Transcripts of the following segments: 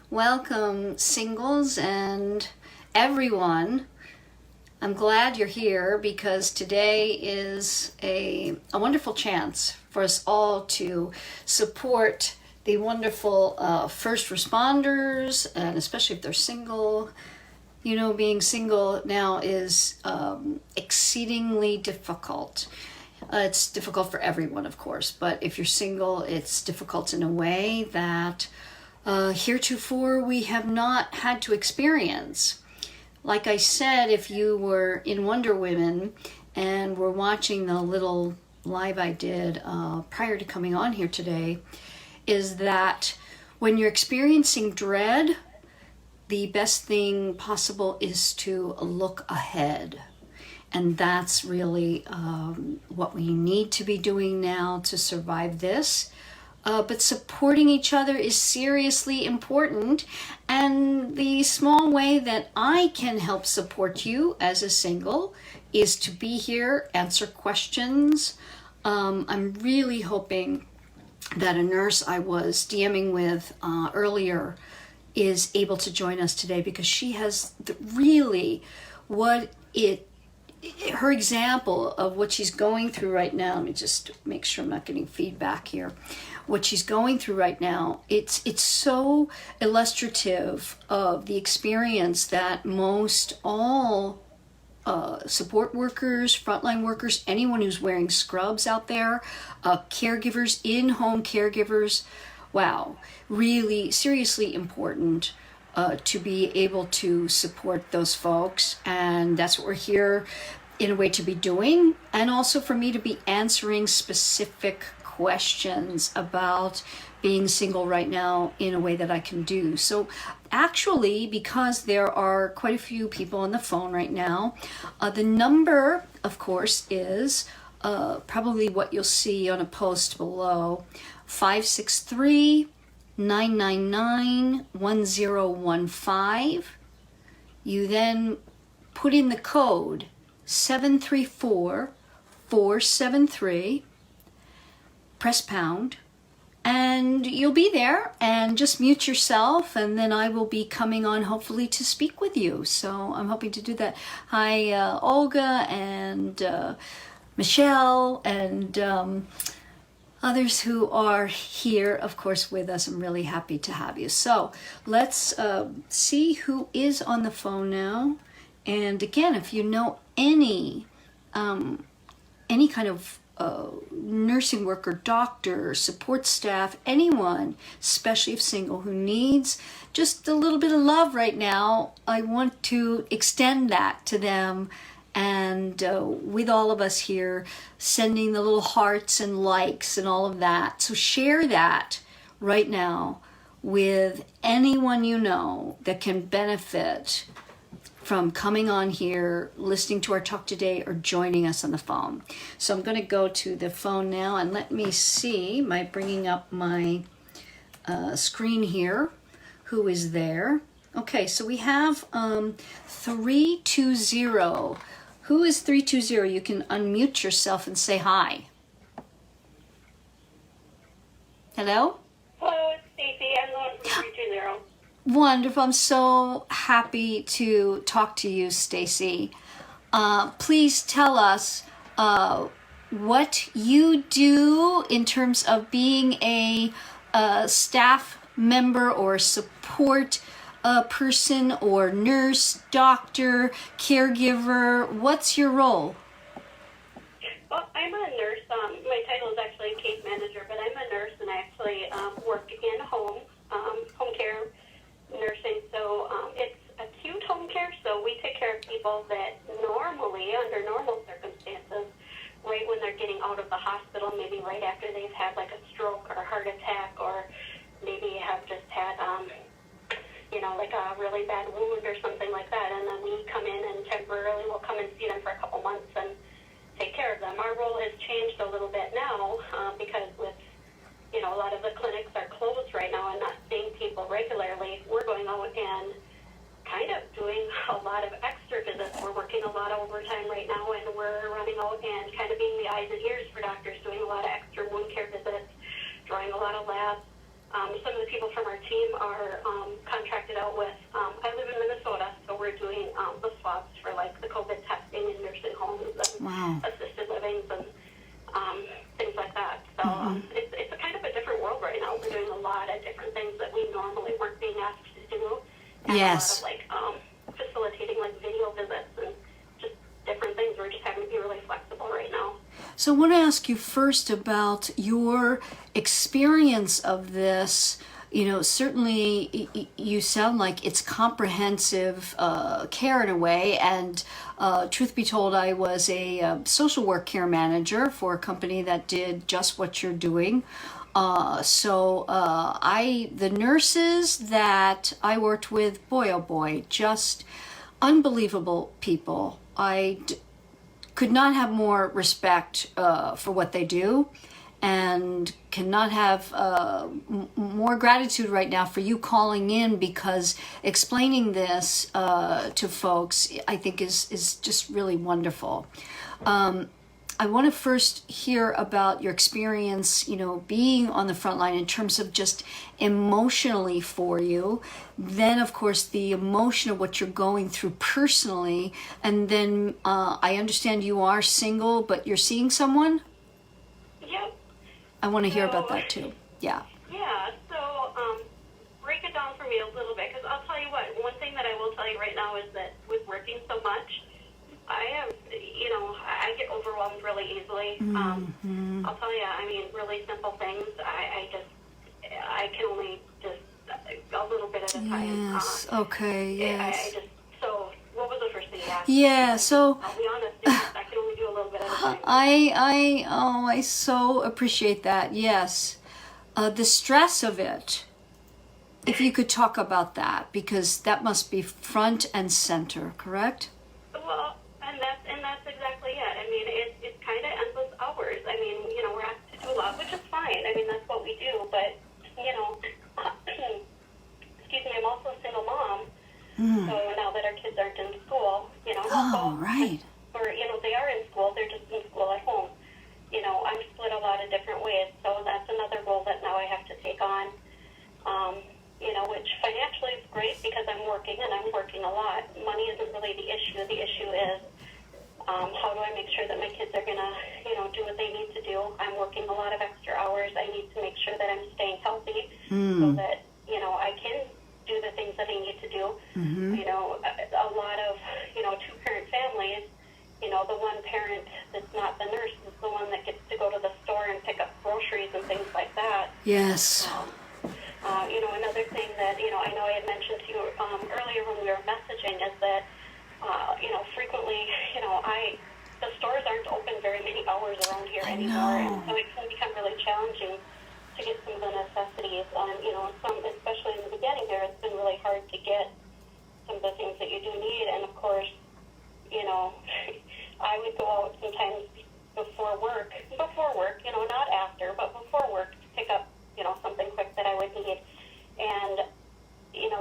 Welcome, singles and everyone. I'm glad you're here because today is a wonderful chance for us all to support the wonderful first responders, and especially if they're single. You know, being single now is exceedingly difficult. It's difficult for everyone, of course, but if you're single, it's difficult in a way that heretofore we have not had to experience. Like I said, if you were in Wonder Women and were watching the little live I did prior to coming on here today, is that when you're experiencing dread, the best thing possible is to look ahead. And that's really what we need to be doing now to survive this. But supporting each other is seriously important. And the small way that I can help support you as a single is to be here, answer questions. I'm really hoping that a nurse I was DMing with earlier is able to join us today, because she has really her example of what she's going through right now. Let me just make sure I'm not getting feedback here. What she's going through right now, it's so illustrative of the experience that most all support workers, frontline workers, anyone who's wearing scrubs out there, caregivers, in-home caregivers, wow, really seriously important to be able to support those folks. And that's what we're here in a way to be doing, and also for me to be answering specific questions about being single right now in a way that I can do. So actually, because there are quite a few people on the phone right now, the number, of course, is probably what you'll see on a post below, 563-999-1015. You then put in the code 734-473, press pound, and you'll be there, and just mute yourself, and then I will be coming on hopefully to speak with you. So I'm hoping to do that. Hi, Olga and Michelle and others who are here, of course, with us. I'm really happy to have you. So let's see who is on the phone now. And again, if you know any kind of nursing worker, doctor, support staff, anyone, especially if single, who needs just a little bit of love right now, I want to extend that to them. And with all of us here, sending the little hearts and likes and all of that. So share that right now with anyone you know that can benefit from coming on here, listening to our talk today, or joining us on the phone. So I'm going to go to the phone now, and let me see, am I bringing up my screen here? Who is there? Okay, so we have 320. Who is 320? You can unmute yourself and say hi. Hello? Hello, it's Stacy. I'm the one from 320. Wonderful. I'm so happy to talk to you, Stacy. Please tell us what you do in terms of being a staff member or support person or nurse, doctor, caregiver. What's your role? Well, I'm a nurse. My title is actually case manager, but I'm a nurse, and I actually work in home care nursing. So it's acute home care, so we take care of people that normally, under normal circumstances, right when they're getting out of the hospital, maybe right after they've had like a stroke or a heart attack, or maybe have just had, like a really bad wound or something like that. And then we come in and temporarily we'll come and see them for a couple months and take care of them. Our role has changed a little bit now because with, a lot of the clinics are closed right now and not seeing people regularly. We're going out and kind of doing a lot of extra visits. We're working a lot of overtime right now, and we're running out and kind of being the eyes and ears for doctors, doing a lot of extra wound care visits, drawing a lot of labs, Some of the people from our team are contracted out with, I live in Minnesota, so we're doing the swabs for like the COVID testing in nursing homes and Wow. assisted livings and things like that. So it's a kind of a different world right now. We're doing a lot of different things that we normally weren't being asked to do. And Yes. a lot of like facilitating like video visits and just different things. We're just having to be really flexible right now. So I want to ask you first about your experience of this. You know, certainly you sound like it's comprehensive care in a way. And truth be told, I was a social work care manager for a company that did just what you're doing. The nurses that I worked with, boy, oh boy, just unbelievable people. Could not have more respect for what they do, and cannot have more gratitude right now for you calling in, because explaining this to folks, I think is just really wonderful. I want to first hear about your experience, being on the front line in terms of just emotionally for you. Then, of course, the emotion of what you're going through personally. And then I understand you are single, but you're seeing someone? Yep. I want to hear about that too. Yeah. Yeah, so break it down for me a little bit, because I'll tell you what, one thing that I will tell you right now is that with working so much, I get overwhelmed really easily. I'll tell you, really simple things. I can only just a little bit at a time. Yes. Okay. Yes. So what was the first thing you asked? Yeah. So I'll be honest, I can only do a little bit at a time. I so appreciate that. Yes. The stress of it. If you could talk about that, because that must be front and center, correct? Well, and that's exactly it. It's kind of endless hours. We're asked to do a lot, which is fine. That's what we do. But excuse me, I'm also a single mom. So now that our kids aren't in school, Right. Or they are in school, they're just in school at home. I'm split a lot of different ways, so that's another role that now I have to take on. Which financially is great because I'm working and I'm working a lot. Money isn't really the issue. The issue is how do I make sure that my kids are going to, do what they need to do. I'm working a lot of extra hours. I need to make sure that I'm staying healthy so that, I can do the things that I need to do. A lot of, two-parent families, the one parent that's not the nurse is the one that gets to go to the store and pick up groceries and things like that. Yes. Another thing that, I know I had mentioned to you earlier when we were messaging is that, frequently, the stores aren't open very many hours around here anymore. And so it can become really challenging to get some of the necessities. Especially in the beginning there, it's been really hard to get some of the things that you do need. And of course, I would go out sometimes before work, not after, but before work to pick up, something quick that I would need. And,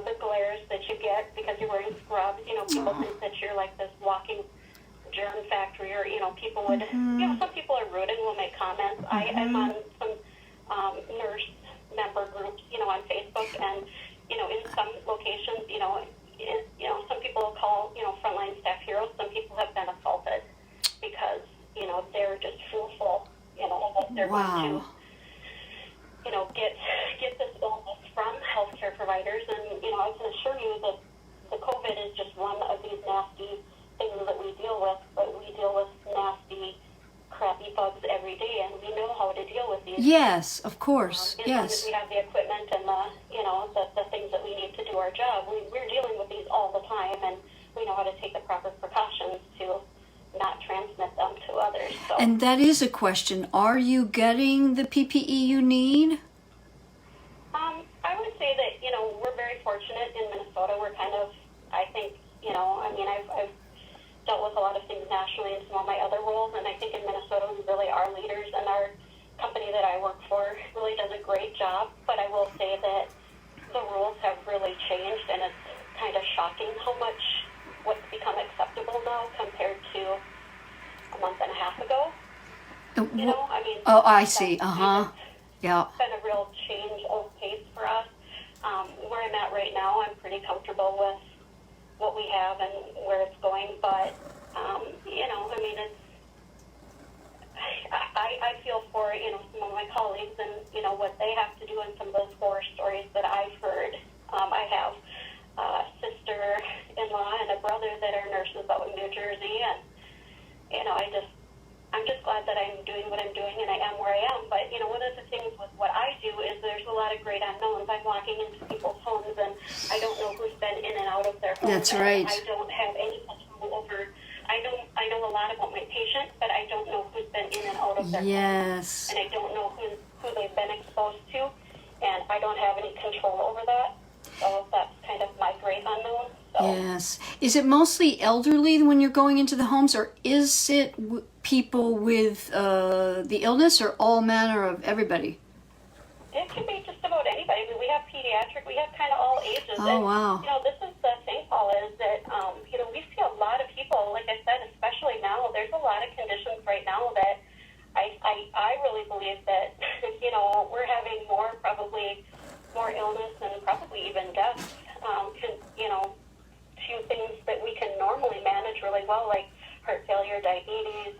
the glares that you get because you're wearing scrubs, people think that you're like this walking germ factory, or, people would, some people are rude and will make comments. I'm on some nurse member groups, on Facebook, and, in some locations, some people will call, frontline staff heroes. Some people have been assaulted because, they're just fearful, that they're going to, get this illness from healthcare providers. And, I can assure you that the COVID is just one of these nasty things that we deal with, but we deal with nasty, crappy bugs every day, and we know how to deal with these. Yes, of course. As long as we have the equipment and the things that we need to do our job, we're dealing with these all the time, and we know how to take the proper precautions to not transmit them to others. So. And that is a question. Are you getting the PPE you need? I would say that, we're very fortunate in Minnesota. We're kind of, I think, I've dealt with a lot of things nationally in some of my other roles, and I think in Minnesota we really are leaders, and our company that I work for really does a great job. But I will say that the rules have really changed, and it's kind of shocking what's become acceptable now compared to a month and a half ago. Oh, I see. Yeah. It's been a real change of pace Where I'm at right now, I'm pretty comfortable with what we have and where it's going. But, I mean, I feel for, some of my colleagues and, what they have to do and some of those horror stories that I've heard. I have a sister-in-law and a brother that are nurses out in New Jersey, and, I'm just glad that I'm doing what I'm doing and I am where I am. But, one of the things with what I do is there's a lot of great unknowns. I'm walking into people's homes and I don't know who's been in and out of their homes. That's right. I don't have any control over. I know a lot about my patient, but I don't know who's been in and out of their Yes. homes. And I don't know who they've been exposed to, and I don't have any control over that. So that's kind of my great unknown. So. Yes. Is it mostly elderly when you're going into the homes, or is it people with the illness, or all manner of everybody? It can be just about anybody. I mean, we have pediatric, we have kind of all ages. Oh, and, wow. This is the thing, Paula, is that, we see a lot of people, like I said, especially now, there's a lot of conditions right now that I really believe that, we're having probably more illness and probably even death, few things that we can normally manage really well, like heart failure, diabetes,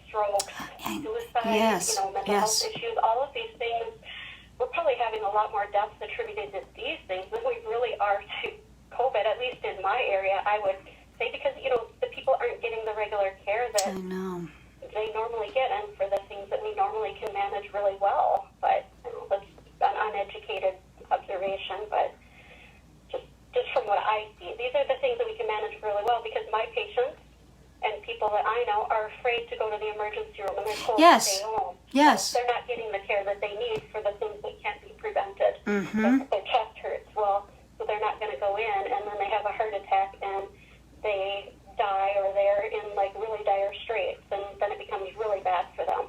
strokes, suicide, Yes. mental health issues, all of these things. We're probably having a lot more deaths attributed to these things than we really are to COVID, at least in my area, I would say, because, the people aren't getting the regular care that I know. they normally get, and for the things that we normally can manage really well. But that's an uneducated observation, but just from what I see, these are the things that we can manage really well, because my patients and people that I know are afraid to go to the emergency room, and they're told to stay home. Yes. So they're not getting the care that they need for the things that can't be prevented. Mm-hmm. Like their chest hurts, so they're not going to go in, and then they have a heart attack, and they die, or they're in really dire straits, and then it becomes really bad for them.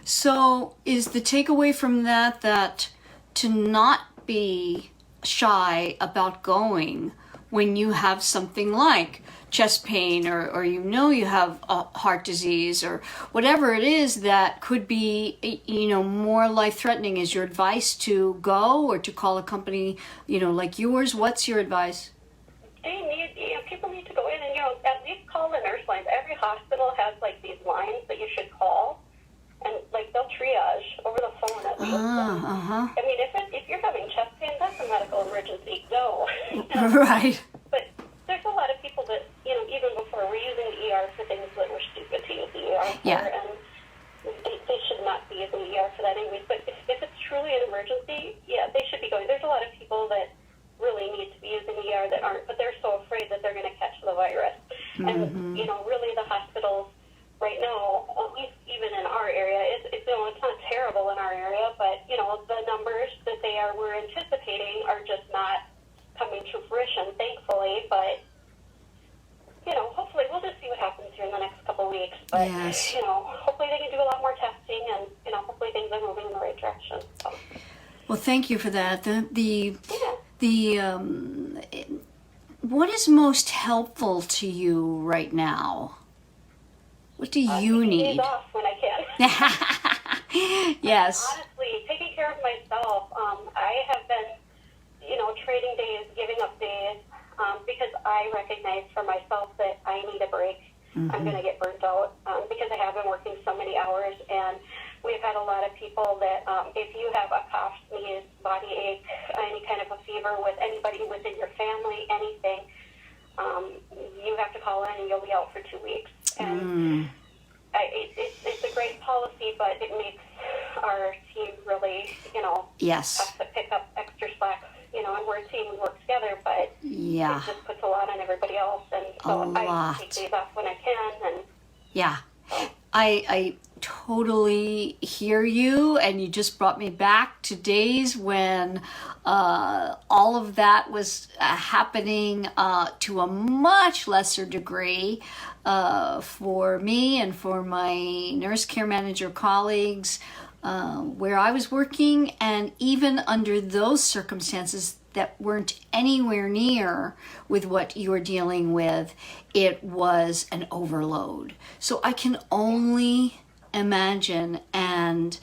So is the takeaway from that to not be shy about going when you have something like chest pain, or you have a heart disease, or whatever it is that could be more life-threatening? Is your advice to go, or to call a company like yours? What's your advice? People need to go in and at least call the nurse lines. Every hospital has these lines that you should call, and they'll triage over the phone at least. I mean, if you're having chest pain, that's a medical emergency. Go. Right. But there's a lot of people that even before we're using the ER for things that we're stupid to use the ER for, and they should not be using the ER for that anyways. But if it's truly an emergency, they should be going. There's a lot of people that really need to be using the ER that aren't, but they're so afraid that they're going to catch the virus. Mm-hmm. And really the hospitals right now, at least even in our area, it's not terrible in our area, but the numbers that we're anticipating are just not coming to fruition, thankfully. But hopefully we'll just see what happens here in the next couple of weeks. But hopefully they can do a lot more testing, and hopefully things are moving in the right direction. So. Well, thank you for that. What is most helpful to you right now? What do you need? Days off when I can. Yes. Honestly, taking care of myself. I have been, trading days, giving up days, because I recognize for myself that I need a break. Mm-hmm. I'm going to get burnt out because I have been working so many hours, and we've had a lot of people that if you have a cough, sneeze, body ache, any kind of a fever with anybody within your family, anything, you have to call in and you'll be out for 2 weeks. And it's a great policy, but it makes our team really, yes, have to pick up extra slack. And we're a team, we work together, but it just puts a lot on everybody else. And so I take days off when I can. And I totally hear you, and you just brought me back to days when all of that was happening to a much lesser degree for me and for my nurse care manager colleagues where I was working. And even under those circumstances that weren't anywhere near with what you were dealing with, it was an overload. So I can only imagine, and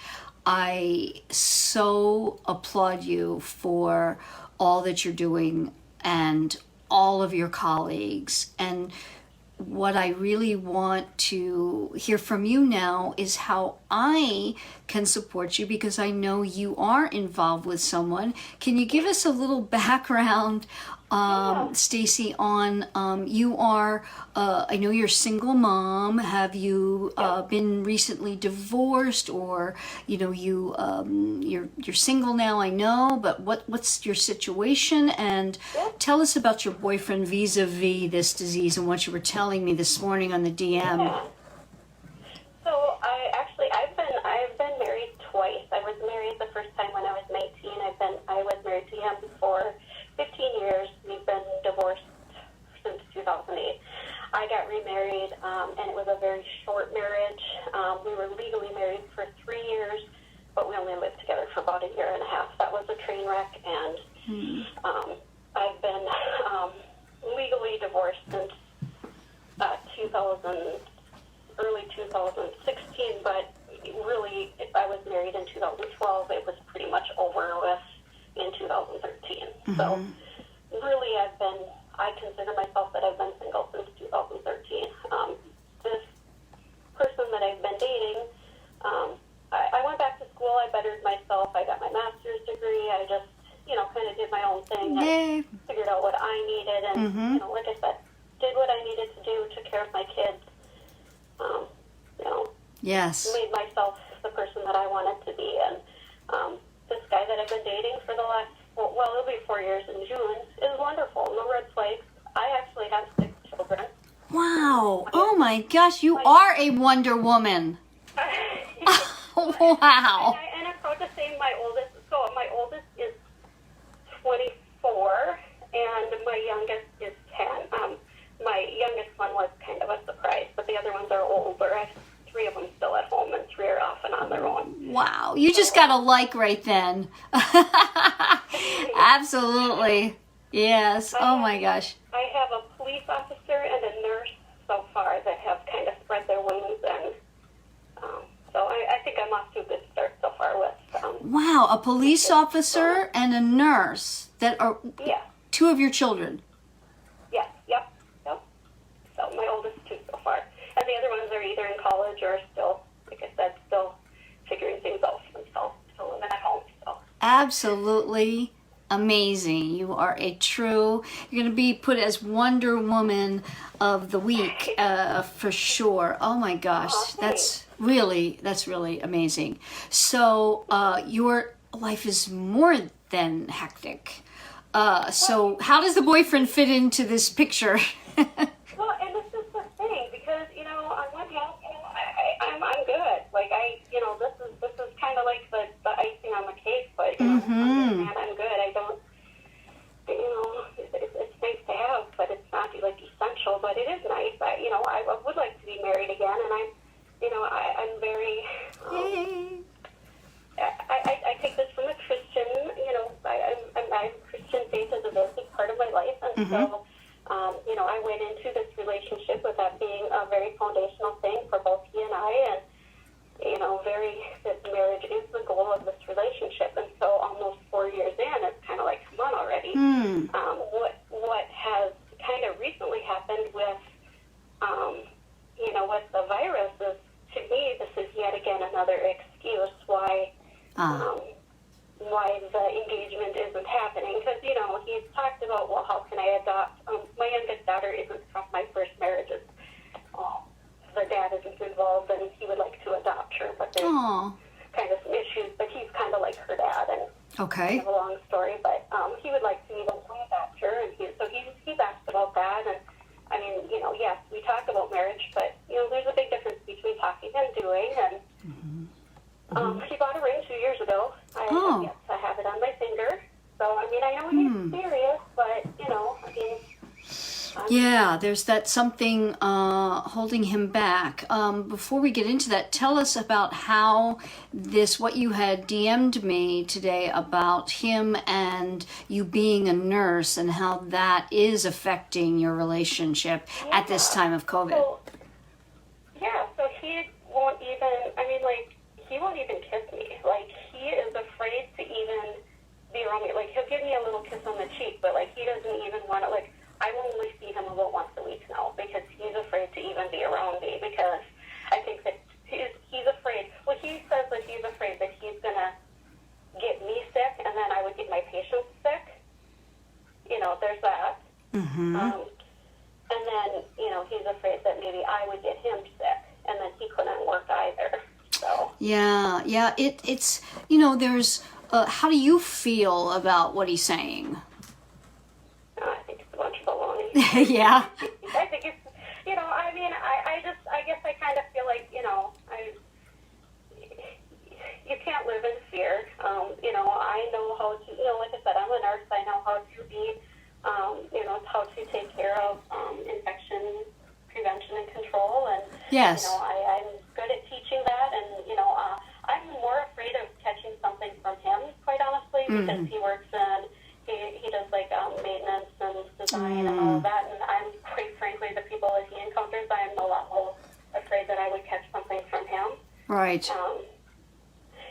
I so applaud you for all that you're doing and all of your colleagues. And what I really want to hear from you now is how I can support you, because I know you are involved with someone. Can you give us a little background, Stacy, on you are, I know you're a single mom. Have you been recently divorced, or you're single now? I know, but what's your situation? And tell us about your boyfriend vis-a-vis this disease and what you were telling me this morning on the DM. Yeah. So I've been married twice. I was married the first time when I was 19. I was married to him for 15 years. We've been divorced since 2008. I got remarried, and it was a very short marriage. We were legally married for 3 years, but we only lived together for about a year and a half. That was a train wreck, and I've been legally divorced since early 2016, but really, I was married in 2012. It was pretty much over with in 2013. So really, I consider myself that I've been single since 2013. This person that I've been dating, I went back to school, I bettered myself, I got my master's degree, I just, kind of did my own thing and figured out what I needed, and, like I said, did what I needed to do, took care of my kids, Yes. made myself the person that I wanted to be. And this guy that I've been dating for the last, it'll be 4 years in June, is wonderful. No red flags. I actually have 6 children. Wow. Oh my gosh, you are a Wonder Woman. Wow. And I'm proud to say my oldest is 24, and my youngest is 10. My youngest one was kind of a surprise, but the other ones are older. I have 3 of them still at home, and 3 are off and on their own. Wow. You just got a like right then. Absolutely. Yes. Oh my gosh. I have a police officer and a nurse so far that have kind of spread their wings, and so I think I'm off to a good start so far with. Wow. A police officer and a nurse that are 2 of your children. Yes. Yep. So my oldest 2 so far. And the other ones are either in college or still, like I said, still figuring things out for themselves, still living at home. So. Absolutely amazing. You are you're going to be put as Wonder Woman of the week for sure. Oh my gosh. That's really amazing. So your life is more than hectic. So how does the boyfriend fit into this picture? Well, and this is the thing, because, on one hand, I'm good. Like, this is kind of like the icing on the cake, but, on the other hand, I'm good. I don't, it's nice to have, but it's not, like, essential, but it is nice. I would like to be married again, and I'm very, I take this from a Christian, I'm Christian faith is a very big part of my life, and so, I went into this relationship with that being a very foundational thing for both he and I, and, that marriage is the goal of this relationship, and so almost 4 years in, it's kind of like, come on already. What has kind of recently happened with, with the virus is, to me, this is yet again another excuse why the engagement isn't happening, because he's talked about, well, how can I adopt? My youngest daughter isn't from my first marriages. Their dad isn't involved, and he would like to adopt her, but there's kind of some issues. But he's kind of like her dad, and kind of a long story. But he would like to eventually adopt her, and he's asked about that. And I mean, yes, we talk about marriage, but there's a big difference between talking and doing. And he bought a ring 2 years ago. I have it on my finger. So I mean, I know he's serious, but I mean. Yeah, there's that something holding him back. Before we get into that, tell us about how what you had DM'd me today about him and you being a nurse, and how that is affecting your relationship at this time of COVID. So he won't even, he won't even kiss me. like, he is afraid to even be around me. Like, he'll give me a little kiss on the cheek, but, like, he doesn't even want to, like, I will only see him about once a week now because he's afraid to even be around me because I think that he's afraid. Well, he says that he's afraid that he's going to get me sick and then I would get my patients sick. You know, there's that. Mm-hmm. And then, you know, he's afraid that maybe I would get him sick and then he couldn't work either. So. Yeah. It's, you know, there's, how do you feel about what he's saying? I think it's a bunch of baloney. Yeah. I think it's, you know, I mean, I guess I kind of feel like, you know, you can't live in fear. You know, I know how to, you know, like I said, I'm a nurse. I know how to be, you know, how to take care of infection prevention and control. And, Yes. you know, I'm good at teaching that. And, you know, I'm more afraid of catching something from him, quite honestly, because he works in, he does like maintenance and design and all of that. And I'm, quite frankly, the people that he encounters, I am a lot more afraid that I would catch something from him. Right.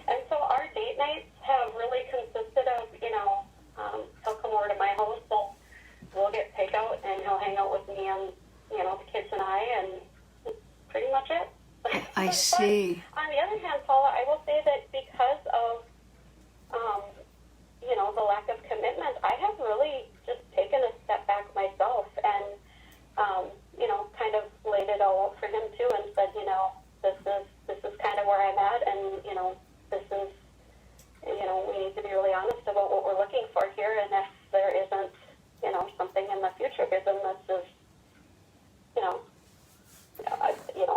And so our date nights have really consisted of, you know, he'll come over to my house, so we'll get takeout, and he'll hang out with me and, you know, the kids and I, and that's pretty much it. I see. But on the other hand, Paula, I will say that because of, you know, the lack of commitment, I have really just taken a step back myself and, you know, kind of laid it all out for him too and said, you know, this is kind of where I'm at, and, you know, this is, you know, we need to be really honest about what we're looking for here, and if there isn't, you know, something in the future, because then this is, you know,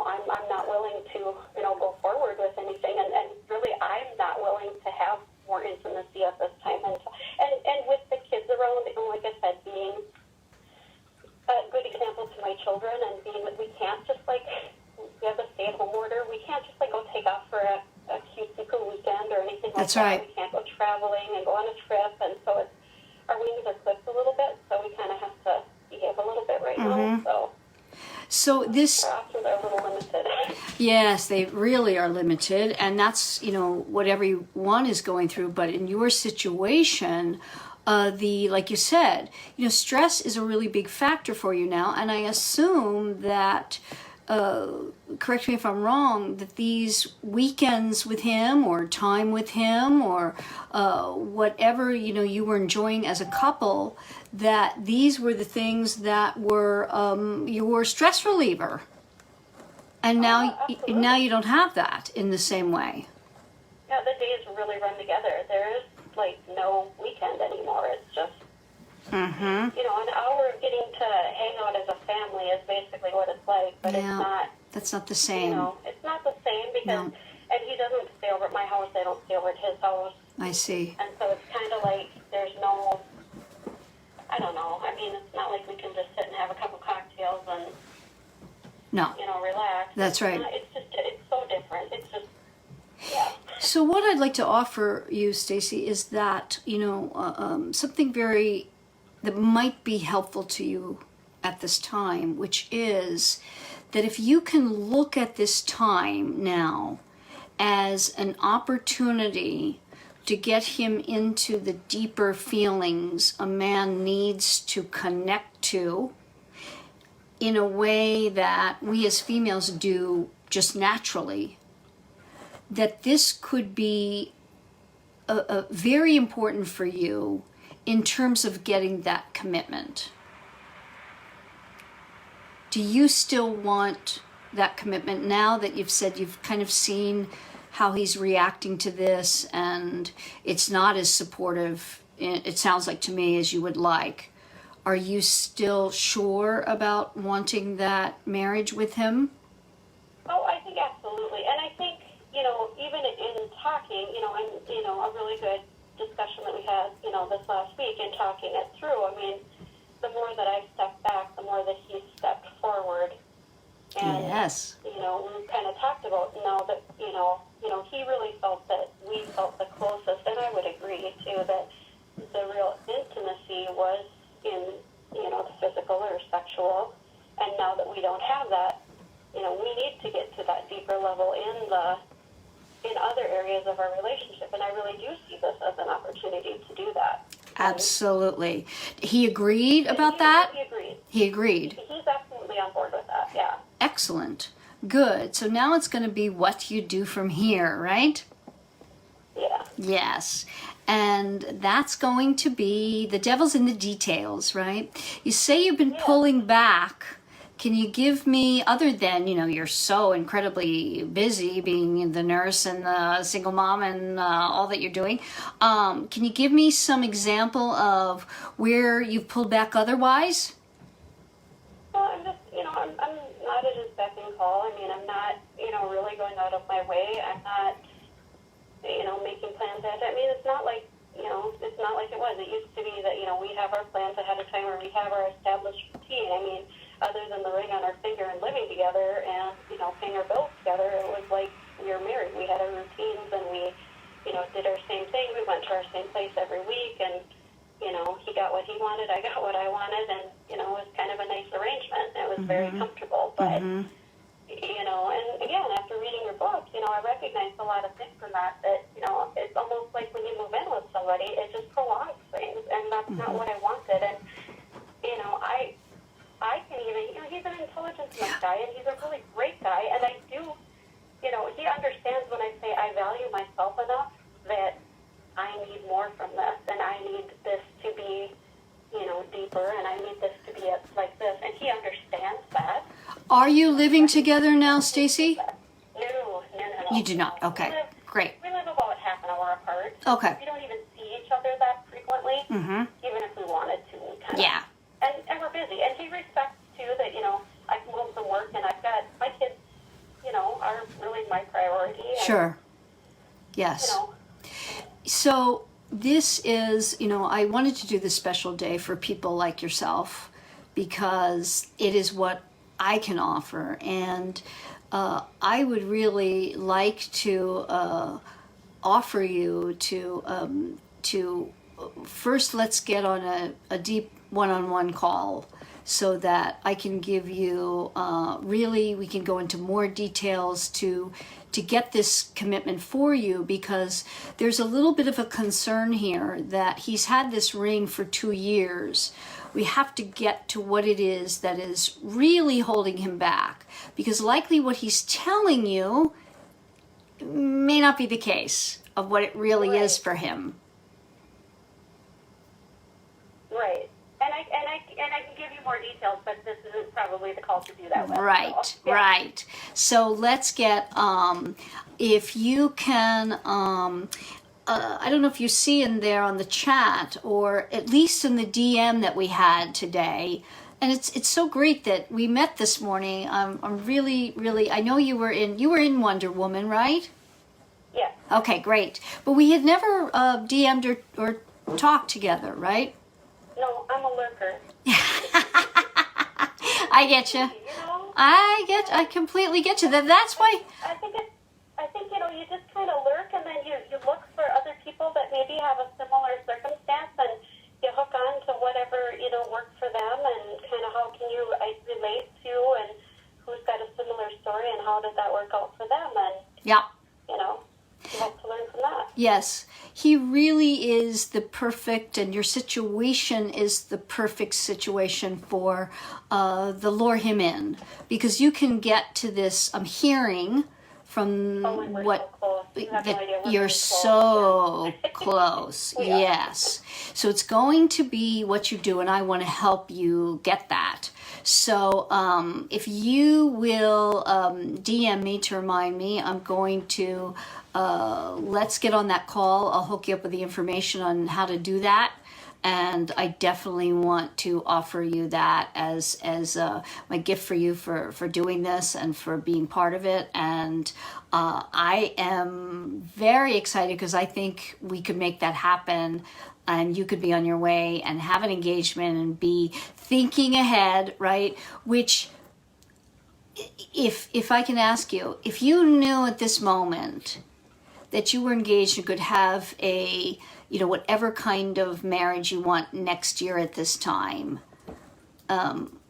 I'm not willing to, you know, go forward with anything, and really I'm not willing to have more intimacy at this time, and with the kids around, and like I said, being a good example to my children, and being that we can't just, like, we have a stay-at-home order, we can't just, like, go take off for a cutesy cool weekend or anything like That's that. right. We can't go traveling and go on a trip, and so it's, our wings are clipped a little bit, so we kind of have to behave a little bit right now, So this, our options are a little limited. yes, they really are limited, and that's, you know, what everyone is going through. But in your situation, like you said, you know, stress is a really big factor for you now, and I assume that, correct me if I'm wrong, that these weekends with him or time with him or whatever, you know, you were enjoying as a couple, that these were the things that were your stress reliever. And now you don't have that in the same way. Yeah, the days really run together. There is, like, no weekend anymore. It's just, you know, an hour of getting to hang out as a family is basically what it's like, but it's not. That's not the same. You know, it's not the same because, and he doesn't stay over at my house. I don't stay over at his house. I see. And so it's kind of like there's no, I don't know. I mean, it's not like we can just sit and have a couple cocktails and, you know, relax. That's right. It's just, it's so different. It's just, yeah. So what I'd like to offer you, Stacy, is that, you know, something that might be helpful to you at this time, which is that if you can look at this time now as an opportunity to get him into the deeper feelings a man needs to connect to in a way that we as females do just naturally, that this could be a very important for you in terms of getting that commitment. Do you still want that commitment now that you've said you've kind of seen how he's reacting to this and it's not as supportive, it sounds like to me, as you would like? Are you still sure about wanting that marriage with him? Oh, I think absolutely. And I think, you know, even in talking, you know, and, you know, a really good discussion that we had, you know, this last week in talking it through, I mean, the more that I've stepped back, the more that he's stepped forward. And, Yes. you know, we kind of talked about now that, you know, he really felt that we felt the closest, and I would agree, too, that the real intimacy was in, you know, the physical or sexual. And now that we don't have that, you know, we need to get to that deeper level in other areas of our relationship, and I really do see this as an opportunity to do that. Absolutely. He agreed about that? He agreed. He agreed. He's absolutely on board with that, yeah. Excellent. Good. So now it's going to be what you do from here, right? Yeah. Yes. And that's going to be the devil's in the details, right? You say you've been pulling back. Can you give me, other than, you're so incredibly busy being the nurse and the single mom and all that you're doing, can you give me some example of where you've pulled back otherwise? Well, I'm just, I'm not at his beck and call. I mean, I'm not, really going out of my way. I'm not, making plans ahead. I mean, it's not like, it's not like it was. It used to be that, we have our plans ahead of time, or we have our established routine. I mean, other than the ring on our finger and living together and, paying our bills together, it was like we were married. We had our routines, and we, did our same thing. We went to our same place every week, and, he got what he wanted, I got what I wanted, and, it was kind of a nice arrangement. It was very comfortable, but, and again, after reading your book, I recognized a lot of things from that, it's almost like when you move in with somebody, it just prolongs things, and that's not what I wanted, and, I can even, he's an intelligence guy, and he's a really great guy, and I do, he understands when I say I value myself enough that I need more from this, and I need this to be, deeper, and I need this to be like this, and he understands that. Are you living together now, Stacy? No. You do not. Okay, great. We live about half an hour apart. Okay. We don't even see each other that frequently, even if we wanted to. Yeah. And we're busy, and he respects too that I come home from work, and I've got my kids, are really my priority. And, Sure. Yes. So this is, I wanted to do this special day for people like yourself because it is what I can offer, and I would really like to offer you to first let's get on a deep one-on-one call so that I can give you really, we can go into more details to get this commitment for you, because there's a little bit of a concern here that he's had this ring for 2 years. We have to get to what it is that is really holding him back, because likely what he's telling you may not be the case of what it really is for him. Right. And I can give you more details, but this isn't probably the call to do that with. Right, so, yeah. right. So let's get, if you can, I don't know if you see in there on the chat, or at least in the DM that we had today, and it's so great that we met this morning. I'm really, I know you were in Wonder Woman, right? Yeah. Okay, great. But we had never DM'd or talked together, right? No, I'm a lurker. I get you. I completely get you. That's why. I think you just kind of lurk, and then you look for other people that maybe have a similar circumstance, and you hook on to whatever works for them, and kind of how can you relate to, and who's got a similar story, and how did that work out for them, and Yeah. you hope to learn from that. Yes, he really is the perfect, and your situation is the perfect situation for the lure him in, because you can get to this. I'm hearing from what So you have no idea you're so close. Yeah. Yes, so it's going to be what you do, and I want to help you get that. So if you will DM me to remind me, I'm going to let's get on that call. I'll hook you up with the information on how to do that. And I definitely want to offer you that as my gift for you for doing this and for being part of it. And I am very excited because I think we could make that happen, and you could be on your way and have an engagement and be thinking ahead, right? Which, if I can ask you, if you knew at this moment that you were engaged and could have a, whatever kind of marriage you want next year at this time,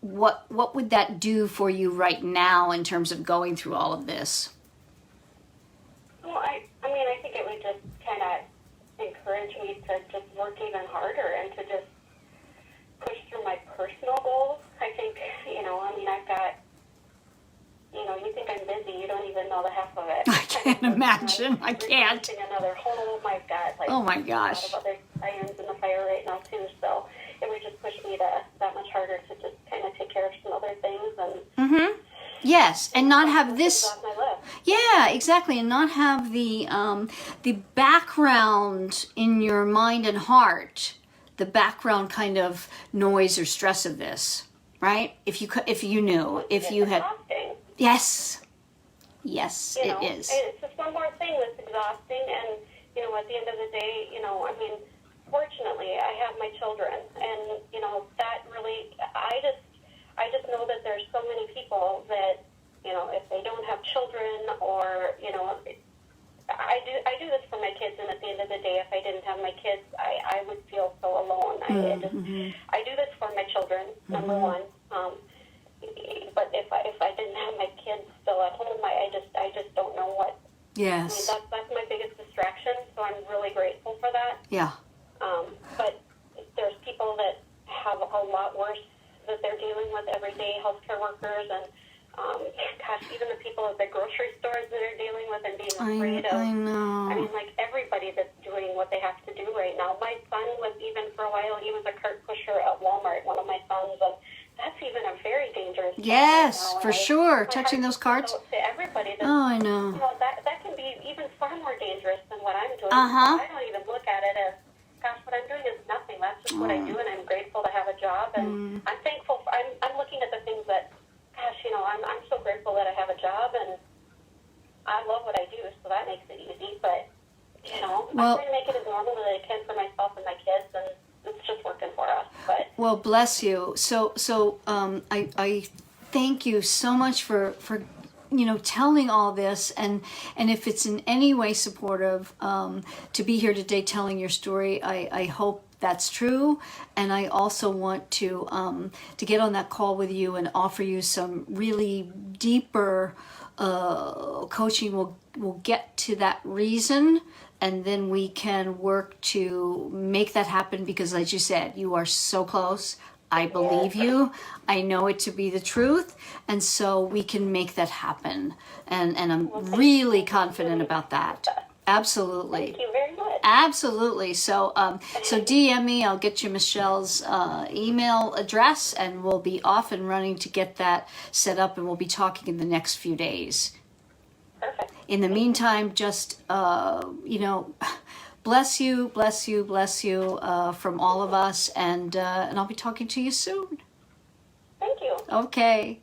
what would that do for you right now in terms of going through all of this? Well, I mean, I think it would just kind of encourage me to just work even harder and to just push through my personal goals. I think, I mean, I've got, you think I'm busy, you don't even know the half of it. I can't imagine. I can't. Another home, I've got like Oh my gosh. a lot of other irons in the fire right now too. So it would just push me to that much harder to just kind of take care of some other things and. Yes, and not have this. Off my list. Yeah, exactly, and not have the background in your mind and heart, the background kind of noise or stress of this, right? If you had, Exhausting. yes, it is. It's just one more thing that's exhausting, and at the end of the day, I mean, fortunately, I have my children, and that really, I just know that there's so many people that, if they don't have children or, I do this for my kids, and at the end of the day, if I didn't have my kids, I would feel so alone. I do this for my children, number one. But if I didn't have my kids still at home, I just don't know what. Yes. I mean, that's my biggest distraction, so I'm really grateful for that. Yeah. But there's people that have a lot worse that they're dealing with every day, healthcare workers, and even the people at the grocery stores that are dealing with and being afraid of. I know. I mean, like everybody that's doing what they have to do right now. My son was even for a while, he was a cart pusher at Walmart, one of my sons, and that's even a very dangerous job Yes, right now. for sure. Touching those carts. To everybody that, Oh, I know. that can be even far more dangerous than what I'm doing. Uh-huh. So I don't even look at it as, gosh, what I'm doing is nothing. That's just what I do, and I'm grateful to have a job, and I'm thankful. I'm looking at the things that, gosh, I'm so grateful that I have a job, and I love what I do, so that makes it easy. But I'm trying to make it as normal as I can for myself and my kids, and it's just working for us. But Well, bless you. So I thank you so much for telling all this, and if it's in any way supportive to be here today telling your story, I hope that's true. And I also want to get on that call with you and offer you some really deeper coaching. We'll get to that reason, and then we can work to make that happen, because as you said, you are so close. I believe you. I know it to be the truth. And so we can make that happen. And I'm really confident about that. Absolutely. thank you very much. Absolutely. So DM me. I'll get you Michelle's email address, and we'll be off and running to get that set up, and we'll be talking in the next few days. Perfect. In the meantime, just, bless you from all of us, and I'll be talking to you soon. Thank you. Okay.